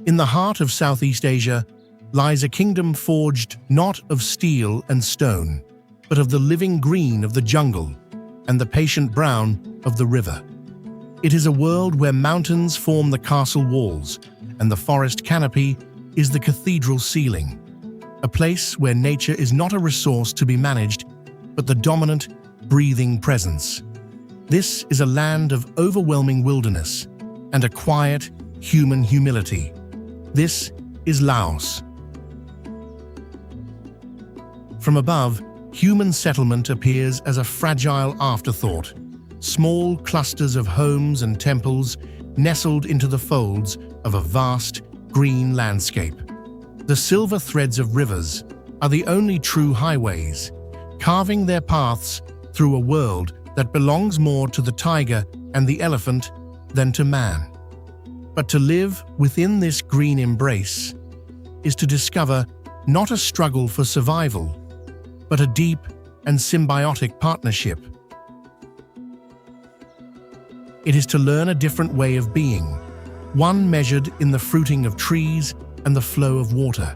In the heart of Southeast Asia lies a kingdom forged not of steel and stone, but of the living green of the jungle and the patient brown of the river. It is a world where mountains form the castle walls and the forest canopy is the cathedral ceiling, a place where nature is not a resource to be managed, but the dominant, breathing presence. This is a land of overwhelming wilderness and a quiet, human humility. This is Laos. From above, human settlement appears as a fragile afterthought, small clusters of homes and temples nestled into the folds of a vast, green landscape. The silver threads of rivers are the only true highways, carving their paths through a world that belongs more to the tiger and the elephant than to man. But to live within this green embrace is to discover not a struggle for survival, but a deep and symbiotic partnership. It is to learn a different way of being, one measured in the fruiting of trees and the flow of water.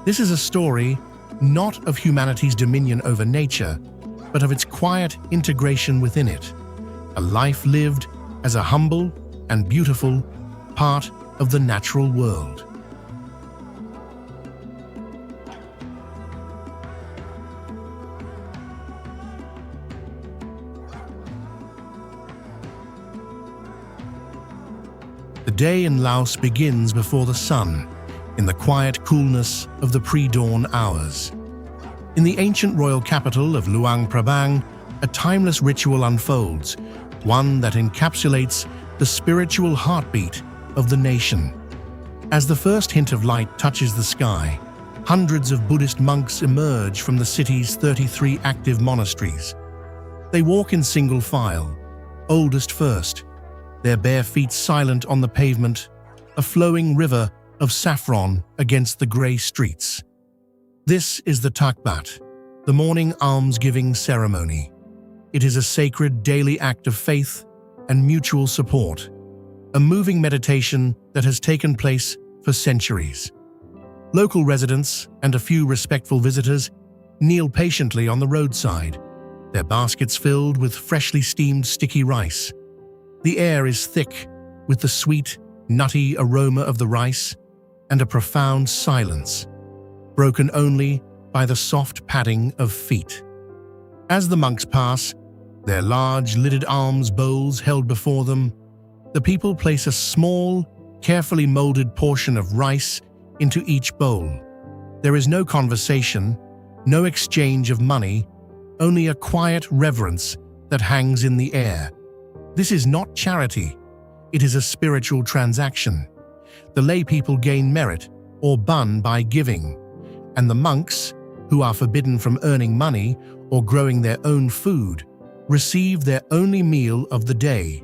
This is a story not of humanity's dominion over nature, but of its quiet integration within it, a life lived as a humble and beautiful part of the natural world. The day in Laos begins before the sun, in the quiet coolness of the pre-dawn hours. In the ancient royal capital of Luang Prabang, a timeless ritual unfolds, one that encapsulates the spiritual heartbeat of the nation. As the first hint of light touches the sky, hundreds of Buddhist monks emerge from the city's 33 active monasteries. They walk in single file, oldest first, their bare feet silent on the pavement, a flowing river of saffron against the grey streets. This is the Takbat, the morning almsgiving ceremony. It is a sacred daily act of faith and mutual support, a moving meditation that has taken place for centuries. Local residents and a few respectful visitors kneel patiently on the roadside, their baskets filled with freshly steamed sticky rice. The air is thick with the sweet, nutty aroma of the rice and a profound silence, broken only by the soft padding of feet. As the monks pass, their large lidded alms bowls held before them, the people place a small, carefully molded portion of rice into each bowl. There is no conversation, no exchange of money, only a quiet reverence that hangs in the air. This is not charity, it is a spiritual transaction. The lay people gain merit or bun by giving, and the monks, who are forbidden from earning money or growing their own food, receive their only meal of the day.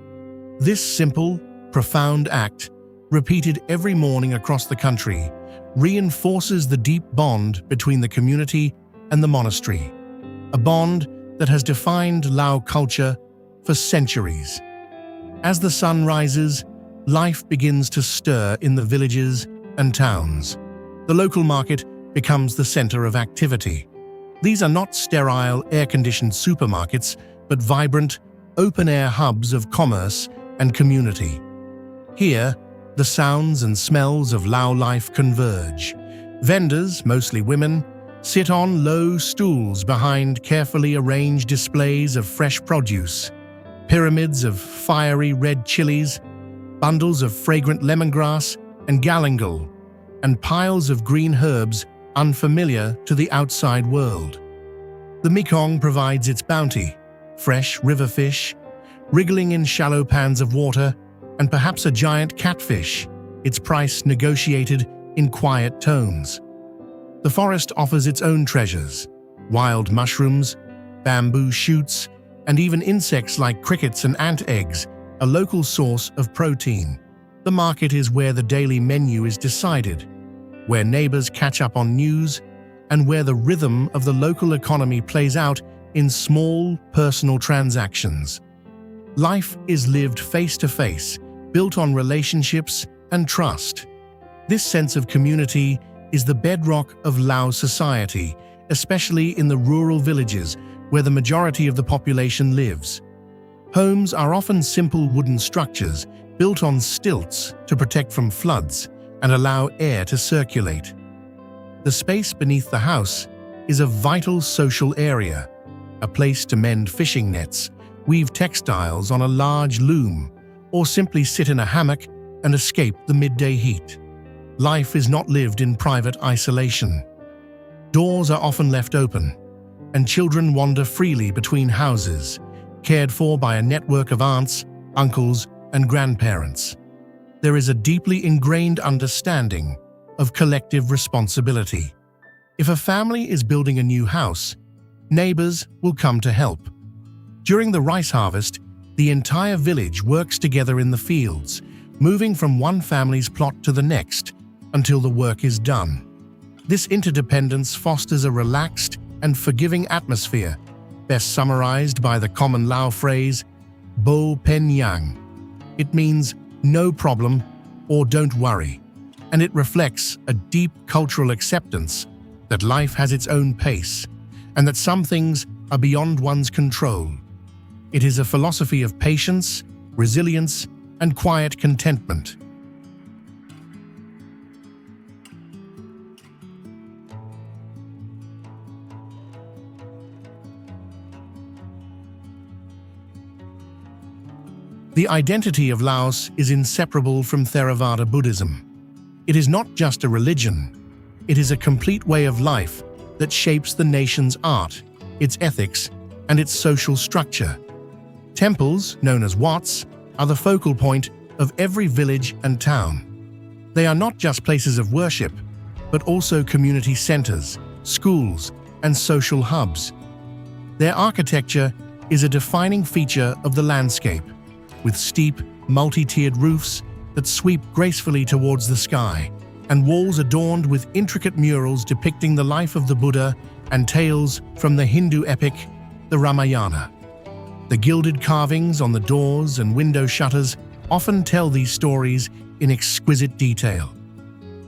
This simple, profound act, repeated every morning across the country, reinforces the deep bond between the community and the monastery, a bond that has defined Lao culture for centuries. As the sun rises, life begins to stir in the villages and towns. The local market becomes the center of activity. These are not sterile, air-conditioned supermarkets, but vibrant, open-air hubs of commerce and community. Here, the sounds and smells of Lao life converge. Vendors, mostly women, sit on low stools behind carefully arranged displays of fresh produce, pyramids of fiery red chilies, bundles of fragrant lemongrass and galangal, and piles of green herbs unfamiliar to the outside world. The Mekong provides its bounty, fresh river fish, wriggling in shallow pans of water, and perhaps a giant catfish, its price negotiated in quiet tones. The forest offers its own treasures, wild mushrooms, bamboo shoots, and even insects like crickets and ant eggs, a local source of protein. The market is where the daily menu is decided, where neighbors catch up on news, and where the rhythm of the local economy plays out in small, personal transactions. Life is lived face to face, built on relationships and trust. This sense of community is the bedrock of Lao society, especially in the rural villages where the majority of the population lives. Homes are often simple wooden structures built on stilts to protect from floods and allow air to circulate. The space beneath the house is a vital social area, a place to mend fishing nets, weave textiles on a large loom, or simply sit in a hammock and escape the midday heat. Life is not lived in private isolation. Doors are often left open, and children wander freely between houses, cared for by a network of aunts, uncles, and grandparents. There is a deeply ingrained understanding of collective responsibility. If a family is building a new house, neighbors will come to help. During the rice harvest, the entire village works together in the fields, moving from one family's plot to the next until the work is done. This interdependence fosters a relaxed and forgiving atmosphere, best summarized by the common Lao phrase, Bo Pen Yang. It means no problem or don't worry, and it reflects a deep cultural acceptance that life has its own pace and that some things are beyond one's control. It is a philosophy of patience, resilience, and quiet contentment. The identity of Laos is inseparable from Theravada Buddhism. It is not just a religion, it is a complete way of life that shapes the nation's art, its ethics, and its social structure. Temples, known as wats, are the focal point of every village and town. They are not just places of worship, but also community centers, schools, and social hubs. Their architecture is a defining feature of the landscape, with steep, multi-tiered roofs that sweep gracefully towards the sky, and walls adorned with intricate murals depicting the life of the Buddha and tales from the Hindu epic, the Ramayana. The gilded carvings on the doors and window shutters often tell these stories in exquisite detail.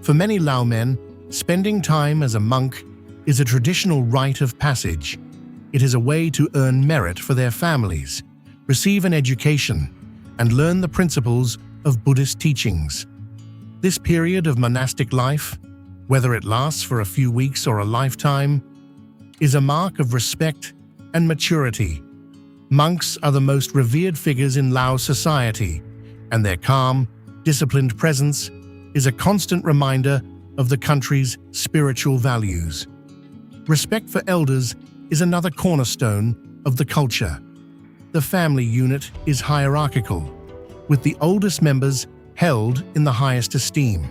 For many Lao men, spending time as a monk is a traditional rite of passage. It is a way to earn merit for their families, receive an education, and learn the principles of Buddhist teachings. This period of monastic life, whether it lasts for a few weeks or a lifetime, is a mark of respect and maturity. Monks are the most revered figures in Lao society, and their calm, disciplined presence is a constant reminder of the country's spiritual values. Respect for elders is another cornerstone of the culture. The family unit is hierarchical, with the oldest members held in the highest esteem.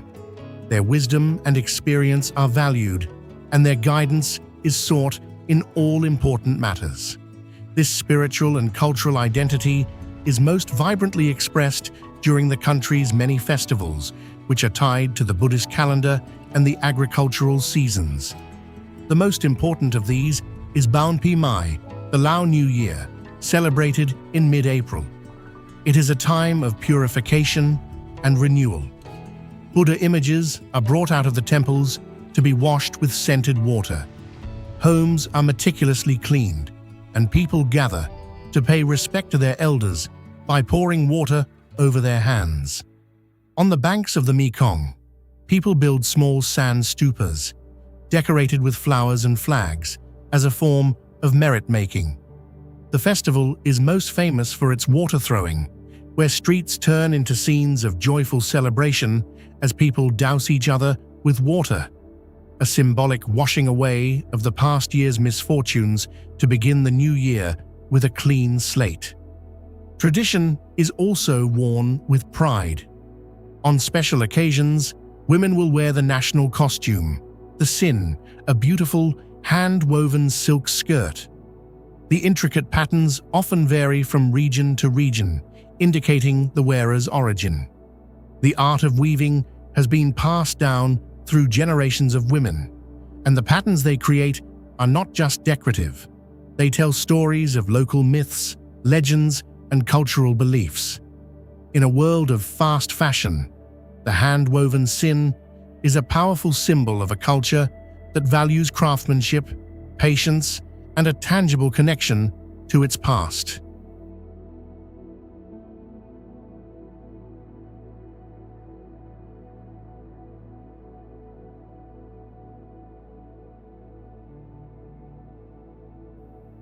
Their wisdom and experience are valued, and their guidance is sought in all important matters. This spiritual and cultural identity is most vibrantly expressed during the country's many festivals, which are tied to the Buddhist calendar and the agricultural seasons. The most important of these is Baun Pi Mai, the Lao New Year, celebrated in mid-April. It is a time of purification and renewal. Buddha images are brought out of the temples to be washed with scented water. Homes are meticulously cleaned, and people gather to pay respect to their elders by pouring water over their hands. On the banks of the Mekong, people build small sand stupas, decorated with flowers and flags, as a form of merit-making. The festival is most famous for its water throwing, where streets turn into scenes of joyful celebration as people douse each other with water, a symbolic washing away of the past year's misfortunes to begin the new year with a clean slate. Tradition is also worn with pride. On special occasions, women will wear the national costume, the sin, a beautiful, hand-woven silk skirt. The intricate patterns often vary from region to region, indicating the wearer's origin. The art of weaving has been passed down through generations of women, and the patterns they create are not just decorative. They tell stories of local myths, legends, and cultural beliefs. In a world of fast fashion, the hand-woven sin is a powerful symbol of a culture that values craftsmanship, patience, and a tangible connection to its past.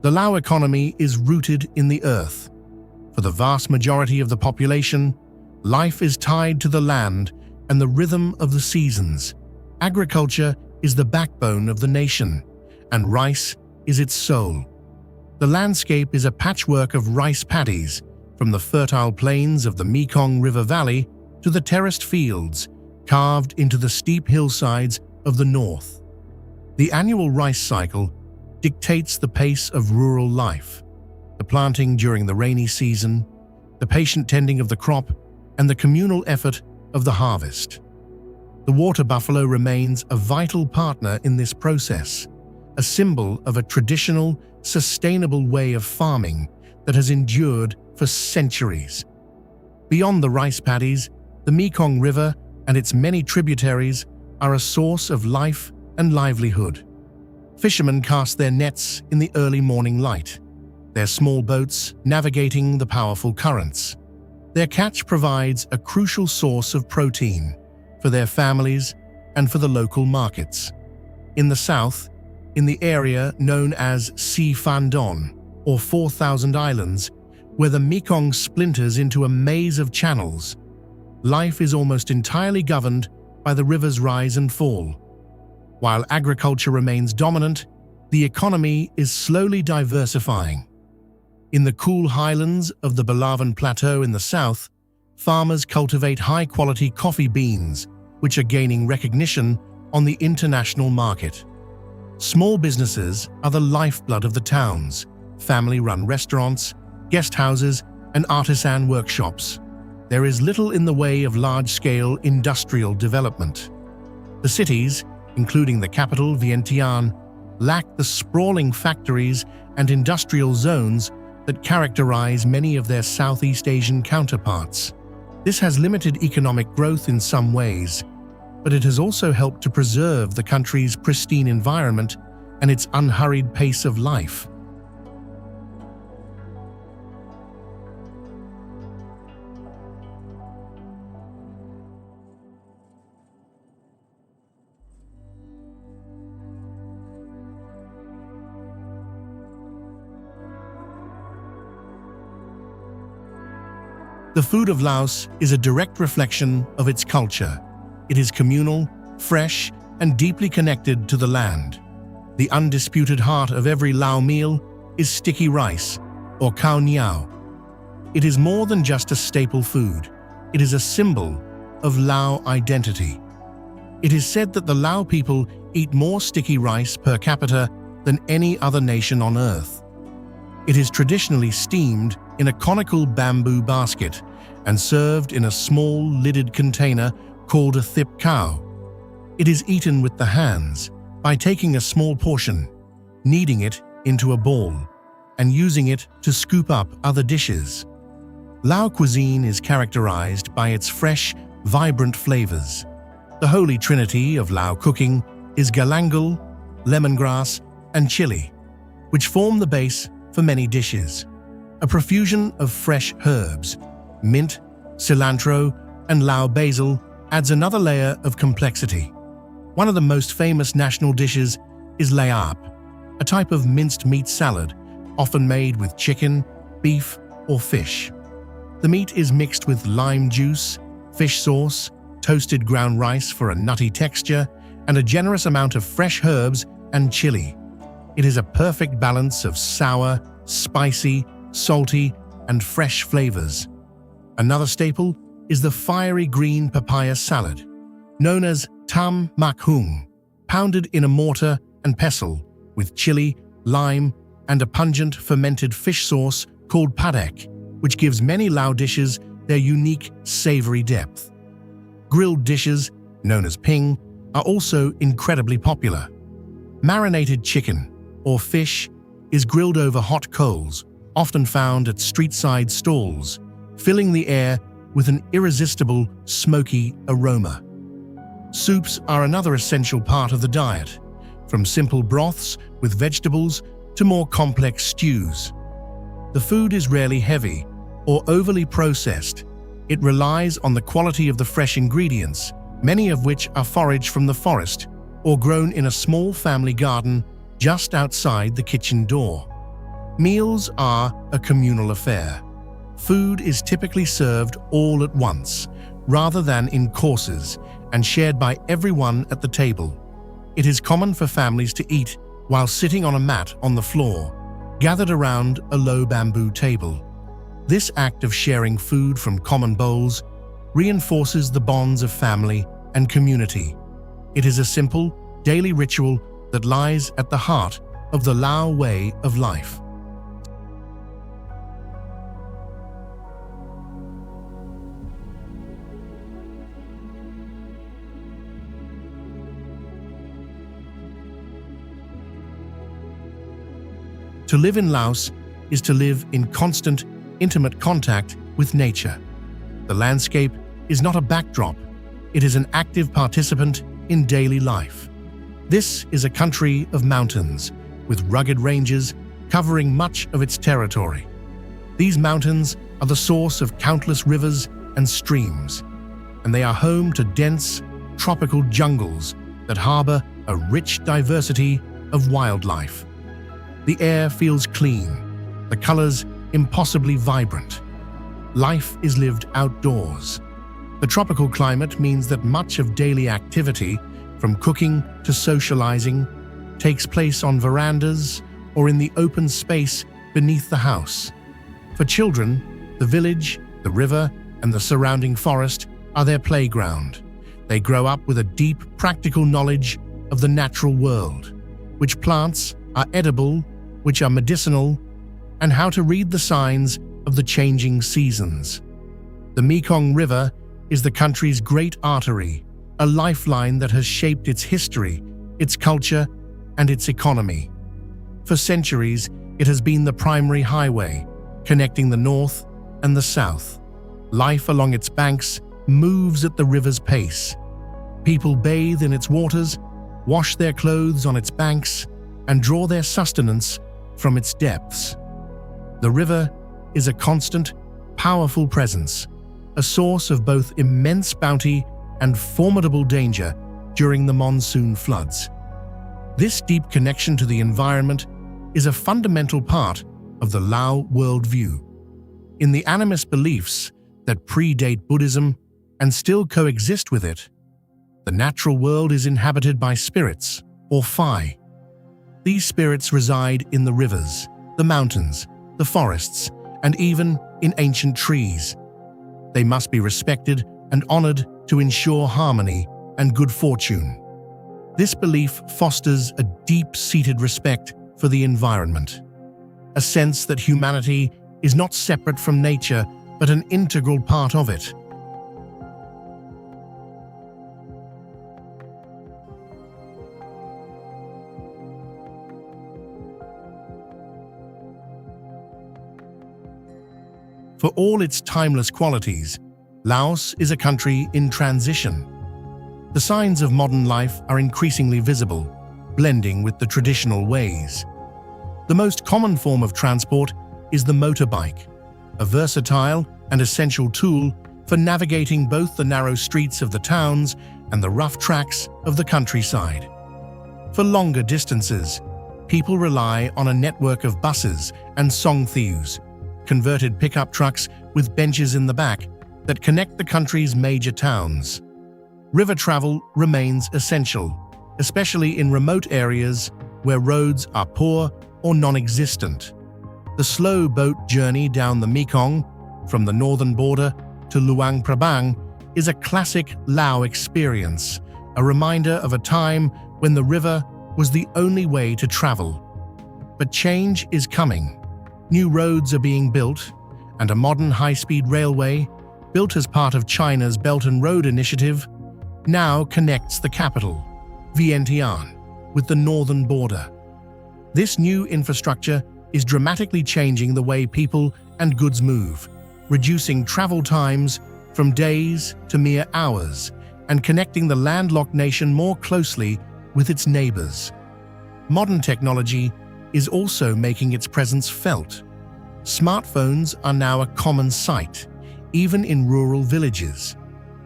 The Lao economy is rooted in the earth. For the vast majority of the population, life is tied to the land and the rhythm of the seasons. Agriculture is the backbone of the nation, and rice is its soul. The landscape is a patchwork of rice paddies, from the fertile plains of the Mekong River Valley to the terraced fields carved into the steep hillsides of the north. The annual rice cycle dictates the pace of rural life. The planting during the rainy season, the patient tending of the crop, and the communal effort of the harvest. The water buffalo remains a vital partner in this process, a symbol of a traditional, sustainable way of farming that has endured for centuries. Beyond the rice paddies, the Mekong River and its many tributaries are a source of life and livelihood. Fishermen cast their nets in the early morning light, their small boats navigating the powerful currents. Their catch provides a crucial source of protein for their families and for the local markets. In the south, in the area known as Si Phan Don, or 4,000 Islands, where the Mekong splinters into a maze of channels, life is almost entirely governed by the river's rise and fall. While agriculture remains dominant, the economy is slowly diversifying. In the cool highlands of the Balawan Plateau in the south, farmers cultivate high-quality coffee beans, which are gaining recognition on the international market. Small businesses are the lifeblood of the towns: family-run restaurants, guest houses, and artisan workshops. There is little in the way of large-scale industrial development. The cities, including the capital Vientiane, lack the sprawling factories and industrial zones that characterize many of their Southeast Asian counterparts. This has limited economic growth in some ways, but it has also helped to preserve the country's pristine environment and its unhurried pace of life. The food of Laos is a direct reflection of its culture. It is communal, fresh, and deeply connected to the land. The undisputed heart of every Lao meal is sticky rice, or khao niao. It is more than just a staple food. It is a symbol of Lao identity. It is said that the Lao people eat more sticky rice per capita than any other nation on earth. It is traditionally steamed in a conical bamboo basket and served in a small lidded container called a thip khao. It is eaten with the hands by taking a small portion, kneading it into a ball, and using it to scoop up other dishes. Lao cuisine is characterized by its fresh, vibrant flavors. The holy trinity of Lao cooking is galangal, lemongrass, and chili, which form the base for many dishes. A profusion of fresh herbs, mint, cilantro, and Lao basil adds another layer of complexity. One of the most famous national dishes is layap, a type of minced meat salad, often made with chicken, beef, or fish. The meat is mixed with lime juice, fish sauce, toasted ground rice for a nutty texture, and a generous amount of fresh herbs and chili. It is a perfect balance of sour, spicy, salty, and fresh flavors. Another staple is the fiery green papaya salad, known as tam mak hung, pounded in a mortar and pestle with chili, lime, and a pungent fermented fish sauce called padek, which gives many Lao dishes their unique savory depth. Grilled dishes, known as ping, are also incredibly popular. Marinated chicken, or fish, is grilled over hot coals, often found at street-side stalls, filling the air with an irresistible, smoky aroma. Soups are another essential part of the diet, from simple broths with vegetables to more complex stews. The food is rarely heavy or overly processed. It relies on the quality of the fresh ingredients, many of which are foraged from the forest or grown in a small family garden just outside the kitchen door. Meals are a communal affair. Food is typically served all at once, rather than in courses, and shared by everyone at the table. It is common for families to eat while sitting on a mat on the floor, gathered around a low bamboo table. This act of sharing food from common bowls reinforces the bonds of family and community. It is a simple, daily ritual that lies at the heart of the Lao way of life. To live in Laos is to live in constant, intimate contact with nature. The landscape is not a backdrop, it is an active participant in daily life. This is a country of mountains, with rugged ranges covering much of its territory. These mountains are the source of countless rivers and streams, and they are home to dense, tropical jungles that harbor a rich diversity of wildlife. The air feels clean, the colors impossibly vibrant. Life is lived outdoors. The tropical climate means that much of daily activity, from cooking to socializing, takes place on verandas or in the open space beneath the house. For children, the village, the river, and the surrounding forest are their playground. They grow up with a deep, practical knowledge of the natural world, which plants are edible, which are medicinal, and how to read the signs of the changing seasons. The Mekong River is the country's great artery, a lifeline that has shaped its history, its culture, and its economy. For centuries, it has been the primary highway, connecting the north and the south. Life along its banks moves at the river's pace. People bathe in its waters, wash their clothes on its banks, and draw their sustenance from its depths. The river is a constant, powerful presence, a source of both immense bounty and formidable danger during the monsoon floods. This deep connection to the environment is a fundamental part of the Lao worldview. In the animist beliefs that predate Buddhism and still coexist with it, the natural world is inhabited by spirits, or Phi. These spirits reside in the rivers, the mountains, the forests, and even in ancient trees. They must be respected and honored to ensure harmony and good fortune. This belief fosters a deep-seated respect for the environment, a sense that humanity is not separate from nature but an integral part of it. For all its timeless qualities, Laos is a country in transition. The signs of modern life are increasingly visible, blending with the traditional ways. The most common form of transport is the motorbike, a versatile and essential tool for navigating both the narrow streets of the towns and the rough tracks of the countryside. For longer distances, people rely on a network of buses and songthius, converted pickup trucks with benches in the back that connect the country's major towns. River travel remains essential, especially in remote areas where roads are poor or non-existent. The slow boat journey down the Mekong, from the northern border to Luang Prabang, is a classic Lao experience, a reminder of a time when the river was the only way to travel. But change is coming. New roads are being built, and a modern high-speed railway, built as part of China's Belt and Road Initiative, now connects the capital, Vientiane, with the northern border. This new infrastructure is dramatically changing the way people and goods move, reducing travel times from days to mere hours and connecting the landlocked nation more closely with its neighbors. Modern technology is also making its presence felt. Smartphones are now a common sight, even in rural villages.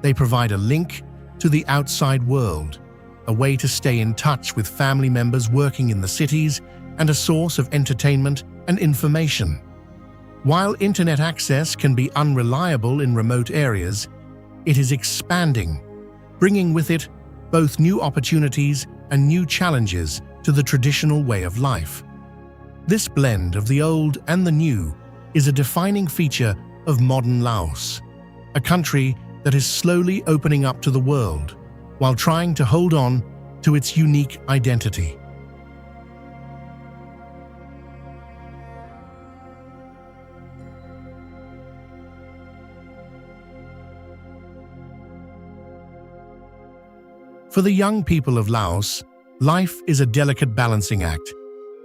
They provide a link to the outside world, a way to stay in touch with family members working in the cities, and a source of entertainment and information. While internet access can be unreliable in remote areas, it is expanding, bringing with it both new opportunities and new challenges to the traditional way of life. This blend of the old and the new is a defining feature of modern Laos, a country that is slowly opening up to the world while trying to hold on to its unique identity. For the young people of Laos, life is a delicate balancing act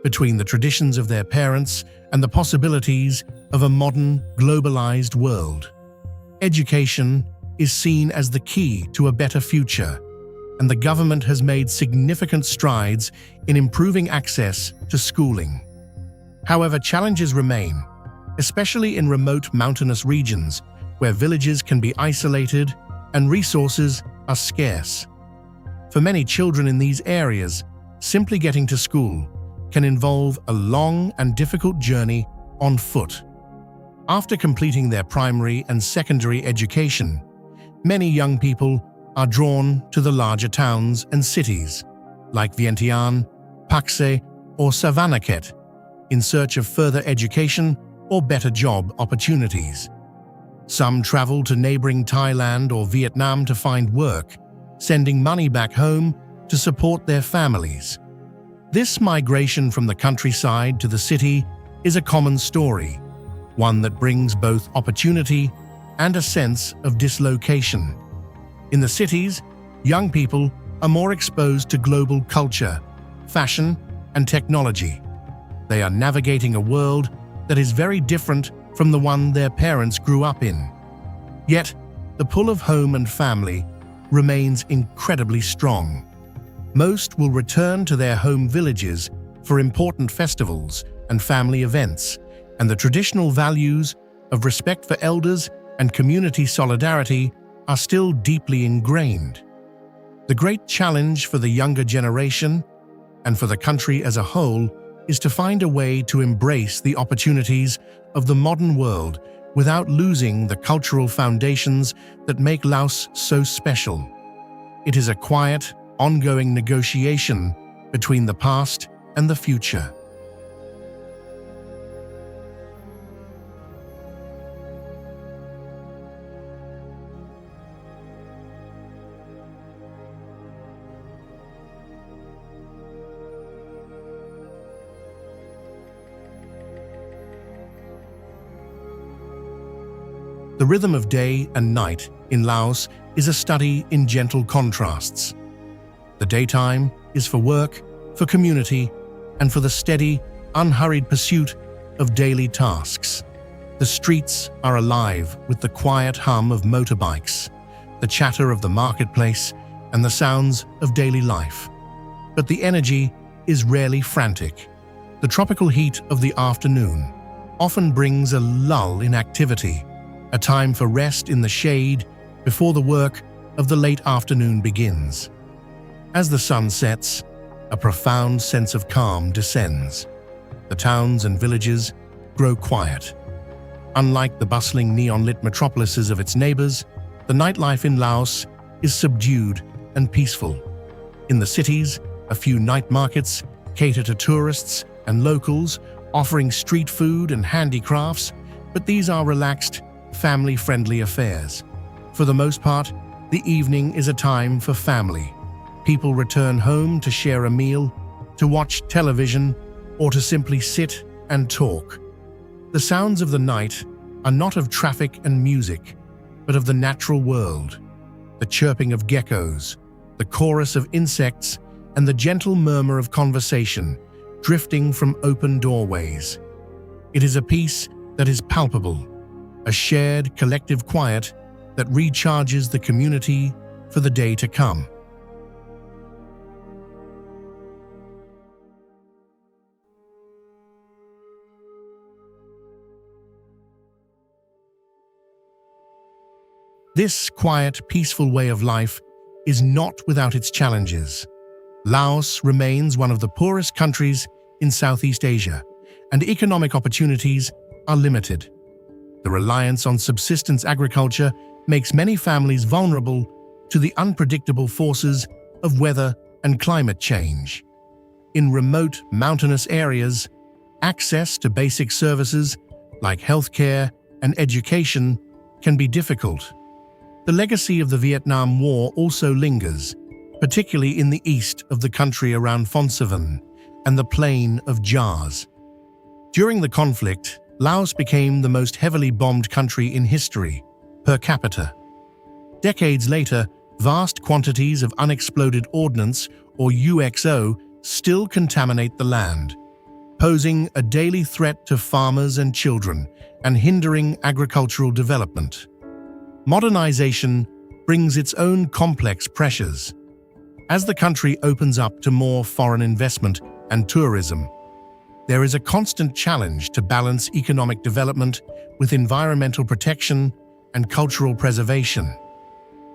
between the traditions of their parents and the possibilities of a modern, globalized world. Education is seen as the key to a better future, and the government has made significant strides in improving access to schooling. However, challenges remain, especially in remote mountainous regions where villages can be isolated and resources are scarce. For many children in these areas, simply getting to school can involve a long and difficult journey on foot. After completing their primary and secondary education, many young people are drawn to the larger towns and cities, like Vientiane, Paksay, or Savannakhet, in search of further education or better job opportunities. Some travel to neighboring Thailand or Vietnam to find work, sending money back home to support their families. This migration from the countryside to the city is a common story, one that brings both opportunity and a sense of dislocation. In the cities, young people are more exposed to global culture, fashion, and technology. They are navigating a world that is very different from the one their parents grew up in. Yet, the pull of home and family remains incredibly strong. Most will return to their home villages for important festivals and family events, and the traditional values of respect for elders and community solidarity are still deeply ingrained. The great challenge for the younger generation, and for the country as a whole, is to find a way to embrace the opportunities of the modern world without losing the cultural foundations that make Laos so special. It is a quiet, ongoing negotiation between the past and the future. The rhythm of day and night in Laos is a study in gentle contrasts. The daytime is for work, for community, and for the steady, unhurried pursuit of daily tasks. The streets are alive with the quiet hum of motorbikes, the chatter of the marketplace, and the sounds of daily life. But the energy is rarely frantic. The tropical heat of the afternoon often brings a lull in activity, a time for rest in the shade before the work of the late afternoon begins. As the sun sets, a profound sense of calm descends. The towns and villages grow quiet. Unlike the bustling neon-lit metropolises of its neighbors, the nightlife in Laos is subdued and peaceful. In the cities, a few night markets cater to tourists and locals, offering street food and handicrafts, but these are relaxed, family-friendly affairs. For the most part, the evening is a time for family. People return home to share a meal, to watch television, or to simply sit and talk. The sounds of the night are not of traffic and music, but of the natural world. The chirping of geckos, the chorus of insects, and the gentle murmur of conversation drifting from open doorways. It is a peace that is palpable, a shared collective quiet that recharges the community for the day to come. This quiet, peaceful way of life is not without its challenges. Laos remains one of the poorest countries in Southeast Asia, and economic opportunities are limited. The reliance on subsistence agriculture makes many families vulnerable to the unpredictable forces of weather and climate change. In remote, mountainous areas, access to basic services like healthcare and education can be difficult. The legacy of the Vietnam War also lingers, particularly in the east of the country around Phon Savan and the plain of Jars. During the conflict, Laos became the most heavily bombed country in history, per capita. Decades later, vast quantities of unexploded ordnance, or UXO, still contaminate the land, posing a daily threat to farmers and children and hindering agricultural development. Modernization brings its own complex pressures. As the country opens up to more foreign investment and tourism, there is a constant challenge to balance economic development with environmental protection and cultural preservation.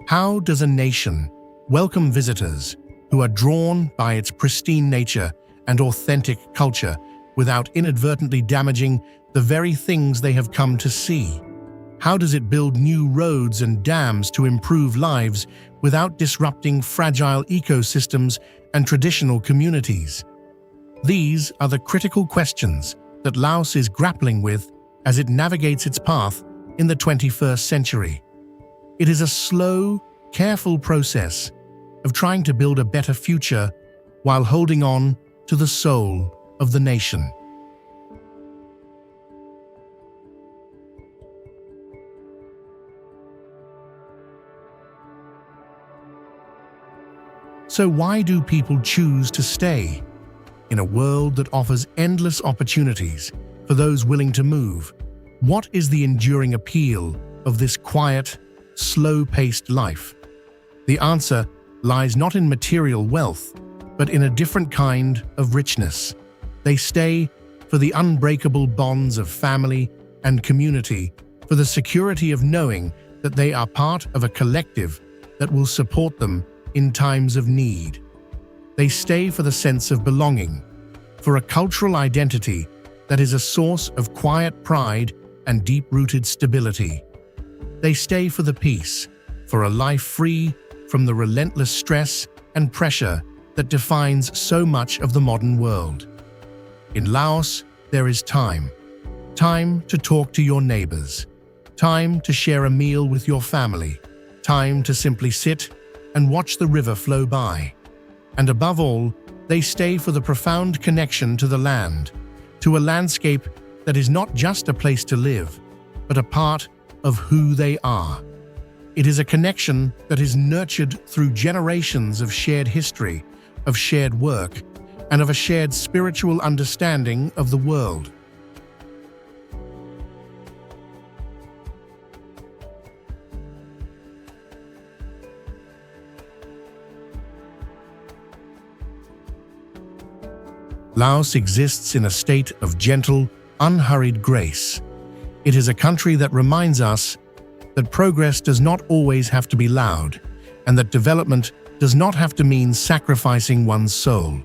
How does a nation welcome visitors who are drawn by its pristine nature and authentic culture without inadvertently damaging the very things they have come to see? How does it build new roads and dams to improve lives without disrupting fragile ecosystems and traditional communities? These are the critical questions that Laos is grappling with as it navigates its path in the 21st century. It is a slow, careful process of trying to build a better future while holding on to the soul of the nation. So why do people choose to stay? In a world that offers endless opportunities for those willing to move, what is the enduring appeal of this quiet, slow-paced life? The answer lies not in material wealth, but in a different kind of richness. They stay for the unbreakable bonds of family and community, for the security of knowing that they are part of a collective that will support them in times of need. They stay for the sense of belonging, for a cultural identity that is a source of quiet pride and deep-rooted stability. They stay for the peace, for a life free from the relentless stress and pressure that defines so much of the modern world. In Laos, there is time. Time to talk to your neighbors. Time to share a meal with your family. Time to simply sit and watch the river flow by. And above all, they stay for the profound connection to the land, to a landscape that is not just a place to live, but a part of who they are. It is a connection that is nurtured through generations of shared history, of shared work, and of a shared spiritual understanding of the world. Laos exists in a state of gentle, unhurried grace. It is a country that reminds us that progress does not always have to be loud, and that development does not have to mean sacrificing one's soul.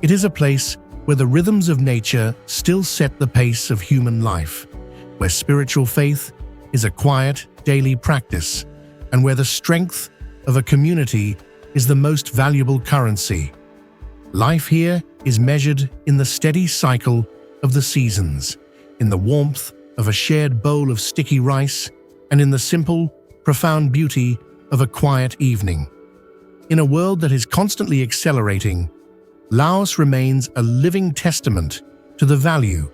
It is a place where the rhythms of nature still set the pace of human life, where spiritual faith is a quiet, daily practice, and where the strength of a community is the most valuable currency. Life here is measured in the steady cycle of the seasons, in the warmth of a shared bowl of sticky rice, and in the simple, profound beauty of a quiet evening. In a world that is constantly accelerating, Laos remains a living testament to the value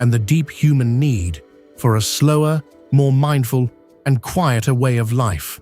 and the deep human need for a slower, more mindful, and quieter way of life.